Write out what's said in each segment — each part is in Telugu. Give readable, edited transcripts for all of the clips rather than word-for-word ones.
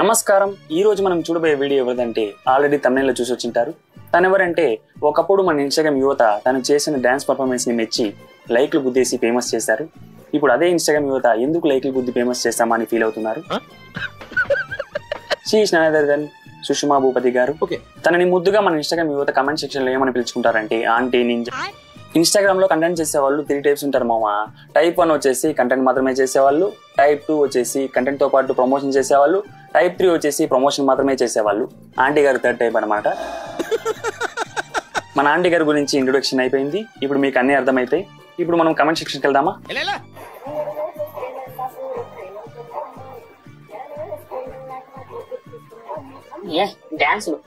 నమస్కారం. ఈ రోజు మనం చూడబోయే వీడియో ఎవరిదంటే ఆల్రెడీ తమిళలో చూసి వచ్చింటారు. తను ఎవరంటే ఒకప్పుడు మన ఇన్స్టాగ్రామ్ యువత తను చేసిన డాన్స్ పర్ఫార్మెన్స్ ని మెచ్చి లైక్లు గుద్దేసి ఫేమస్ చేశారు. ఇప్పుడు అదే ఇన్స్టాగ్రామ్ యువత ఎందుకు లైక్లు గుద్ది ఫేమస్ చేస్తామని ఫీల్ అవుతున్నారు. She is none other than Sushma Bhupathi గారు. తనని ముద్దుగా మన ఇన్స్టాగ్రామ్ యువత కమెంట్ సెక్షన్ లో ఏమని పిలుచుకుంటారంటే ఆంటీ నింజా. ఇన్స్టాగ్రామ్ లో కంటెంట్ చేసేవాళ్ళు 3 టైప్స్ ఉంటారు మామ. టైప్ 1 వచ్చేసి కంటెంట్ మాత్రమే చేసేవాళ్ళు, టైప్ 2 వచ్చేసి కంటెంట్ తో పాటు ప్రమోషన్ చేసేవాళ్ళు, టైప్ 3 వచ్చేసి ప్రమోషన్ మాత్రమే చేసేవాళ్ళు. ఆంటీ గారు 3rd టైప్ అనమాట. మన ఆంటీ గారి గురించి ఇంట్రొడక్షన్ అయిపోయింది. ఇప్పుడు మీకు అన్ని అర్థమైతాయి. ఇప్పుడు మనం కమెంట్ సెక్షన్కి వెళ్దామా? డాన్సులు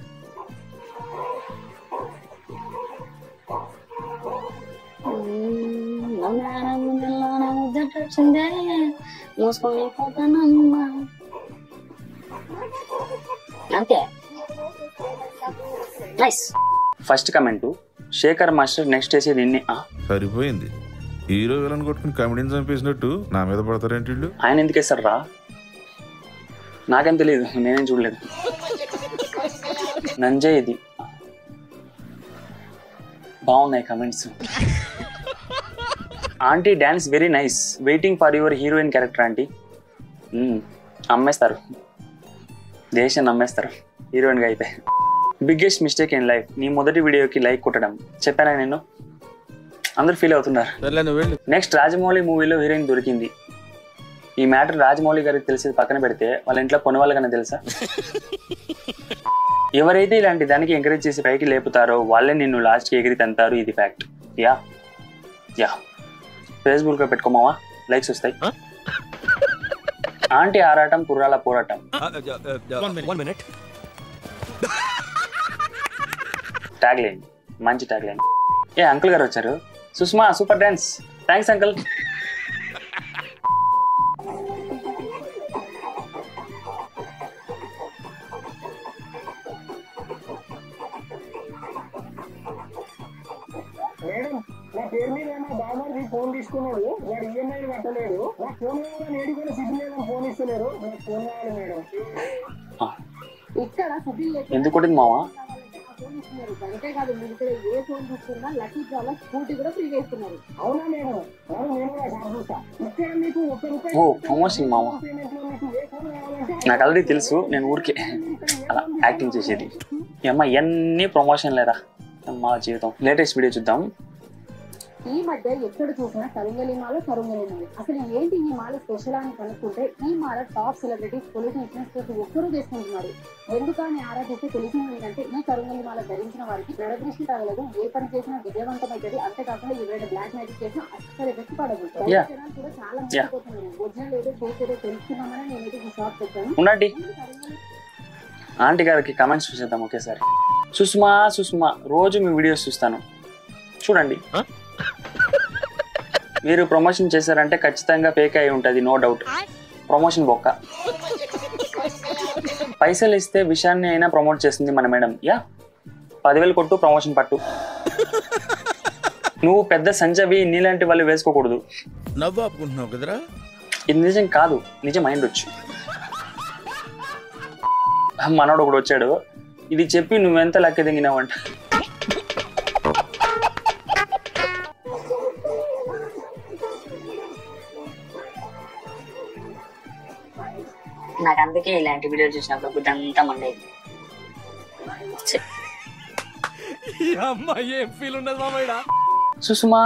అంతే. First comment, Shekhar master next వేసేది నిన్నే. సరిపోయింది. హీరో విలన్ కొట్టుకుని కామెడీని చంపేసినట్టు నా మీద పడతారేంటి వీళ్ళు? ఆయన ఎందుకు వేస్తారు రా? నాకేం తెలియదు, నేనేం చూడలేదు. నంజే ఇది. బాగున్నాయి comments. Aunty dance very nice, waiting for your heroine character aunty. అమ్మేస్తారు, దేశాన్ని అమ్మేస్తారు హీరోయిన్గా అయితే. బిగ్గెస్ట్ మిస్టేక్ ఇన్ లైఫ్, నీ మొదటి వీడియోకి లైక్ కొట్టడం. చెప్పానా నేను? అందరూ ఫీల్ అవుతున్నారు. నెక్స్ట్, రాజమౌళి మూవీలో హీరోయిన్ దొరికింది. ఈ మ్యాటర్ రాజమౌళి గారికి తెలిసేది పక్కన పెడితే వాళ్ళ ఇంట్లో కొన్ని వాళ్ళకన్నా తెలుసా? ఎవరైతే ఇలాంటి దానికి ఎంకరేజ్ చేసి పైకి లేపుతారో వాళ్ళే నిన్ను లాస్ట్కి ఎగిరి తంతారు. ఇది ఫ్యాక్ట్. యా ఫేస్బుక్లో పెట్టుకోమావా, లైక్స్ వస్తాయి. ఆంటీ ఆరాటం కుర్రాల పోరాటం. ట్యాగ్ లైన్, మంచి ట్యాగ్ లైన్. అంకుల్ గారు వచ్చారు. Sushma super dance. Thanks uncle. నా పేరు మీద ఏమో బాబాకి ఫోన్ తీసుకున్నాడు, వాడు ఈఎంఐ కట్టలేడు. నా ఫోన్ నేడు కూడా సిబిల్ లేదని ఫోన్ ఇస్తలేరు. నాకు ఫోన్ కావాలి మేడం. ఇక్కడ సిబిల్ ఎందుకు కొట్టింది మావా? అంతేకాదు, మీరు ఇక్కడ ఏ ఫోన్ తీసుకున్నా లక్కీ డ్రాలో స్కూటీ కూడా ఫ్రీగా ఇస్తున్నారు. అవునా మేడం? నేను కూడా చూస్తా. ఇక్కడ మీకు ₹1 ఓ ప్రమోషన్ మావా. నాకు ఆల్రెడీ తెలుసు, నేను ఊరికే అలా యాక్టింగ్ చేసేది. అమ్మ ఎన్ని ప్రమోషన్ లేదా మా జీవితం. లేటెస్ట్ వీడియో చూద్దాం. ఈ మధ్య ఎక్కడ చూసినా కరుంగలి మాల. అసలు ఏంటి ఈ మాల స్పెషల్ అని కనుక్కుంటే ఈ మాల టాప్ సెలబ్రిటీస్, పొలిటీషియన్స్ ప్రతి ఒక్కరూ చేసుకుంటున్నారు. ఎందుకని ఆరాధిస్తే తెలిసింది ఏంటంటే ఈ కరుంగలి మాల ధరించిన వారికి నరదృష్టి తగలదు, ఏ పని చేసినా విజయవంతమైతుంది. అంతేకాకుండా ఎవరైనా బ్లాక్ మ్యాజిక్ చేసినా అస్సలు ఎఫెక్ట్ పడదు. జనాలు కూడా చాలా మర్చిపోతున్నారు. ఒరిజినల్ ఏదో ఫేక్ ఏదో తెలుసుకున్నామని నేనైతే ఈ షాప్ పెట్టాను. ఉండండి, ఆంటీ గారికి కమెంట్స్ చూసేద్దాం ఒకేసారి. సుష్మా రోజు మీ వీడియోస్ చూస్తాను, చూడండి. మీరు ప్రమోషన్ చేశారంటే ఖచ్చితంగా ఫేక్ అయి ఉంటుంది, నో డౌట్. ప్రమోషన్ బొక్క. పైసలు ఇస్తే విషయాన్ని అయినా ప్రమోట్ చేస్తుంది మన మేడం. 10,000 కొట్టు, ప్రమోషన్ పట్టు. నువ్వు పెద్ద సంజవి, నీలాంటి వాళ్ళు వేసుకోకూడదు. నవ్వు ఆపుకుంటున్నావు కదరా? ఇది నిజం కాదు, నిజం అయిండొచ్చు. మనోడు ఒకడు వచ్చాడు, ఇది చెప్పి నువ్వెంత లెక్క దిగినావంట. నాకు అందుకే ఇలాంటి వీడియో చూసినప్పుడు బుద్ధంతా మండేది. సుష్మా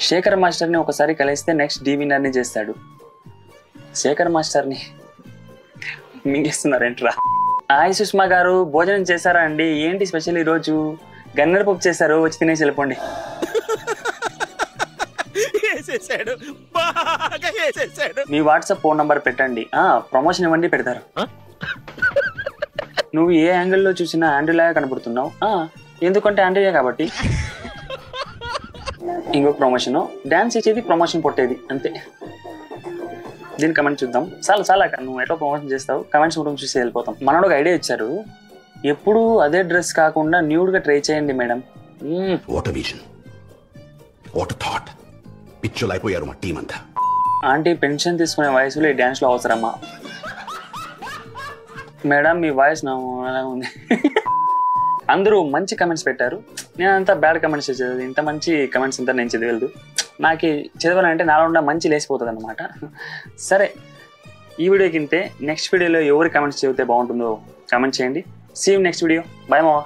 శేఖర్ మాస్టర్ ని ఒకసారి కలిస్తే నెక్స్ట్ డి విన్నర్ ని చేస్తాడు. శేఖర్ మాస్టర్ ని మింగేస్తున్నారేంట్రా? హాయ్ సుష్మా గారు, భోజనం చేశారా అండి? ఏంటి స్పెషల్ ఈ రోజు? గన్నర్ పప్పు చేశారు, వచ్చి తినేసి వెళ్ళిపోండి. మీ వాట్సాప్ ఫోన్ నంబర్ పెట్టండి, ప్రమోషన్ ఇవ్వండి, పెడతారు. నువ్వు ఏ యాంగిల్లో చూసినా ఆండ్రూ లాగా కనబడుతున్నావు. ఎందుకంటే ఆండ్రూయే కాబట్టి. ఇంకొక ప్రమోషన్, డాన్స్ ఇచ్చేది ప్రమోషన్ పొట్టేది, అంతే. దీని కమెంట్ చూద్దాం. చాలా నువ్వు ఎట్లా ప్రమోషన్ చేస్తావు, కమెంట్స్ కూడా చూసి వెళ్ళిపోతాం. మనోడు ఒక ఐడియా ఇచ్చారు, ఎప్పుడు అదే డ్రెస్ కాకుండా న్యూడ్ గా ట్రై చేయండి madam. What a vision, what a thought. పిచ్చోలైపోయారు మా టీం అంతా. ఆంటీ పెన్షన్ తీసుకునే వయసులో ఈ డ్యాన్స్లో అవసరమా? మేడం మీ వాయిస్ ఎలా ఉంది? అందరూ మంచి కమెంట్స్ పెట్టారు, నేను అంతా బ్యాడ్ కమెంట్స్ చదివేది. ఇంత మంచి కమెంట్స్ అంతా నేను చదివేది. నాకు చదవాలంటే నాలో ఉన్న మంచి లేసిపోతుంది అనమాట. సరే, ఈ వీడియో కింటే నెక్స్ట్ వీడియోలో ఎవరు కమెంట్స్ చదివితే బాగుంటుందో కమెంట్ చేయండి. See you next video. Bye మావా.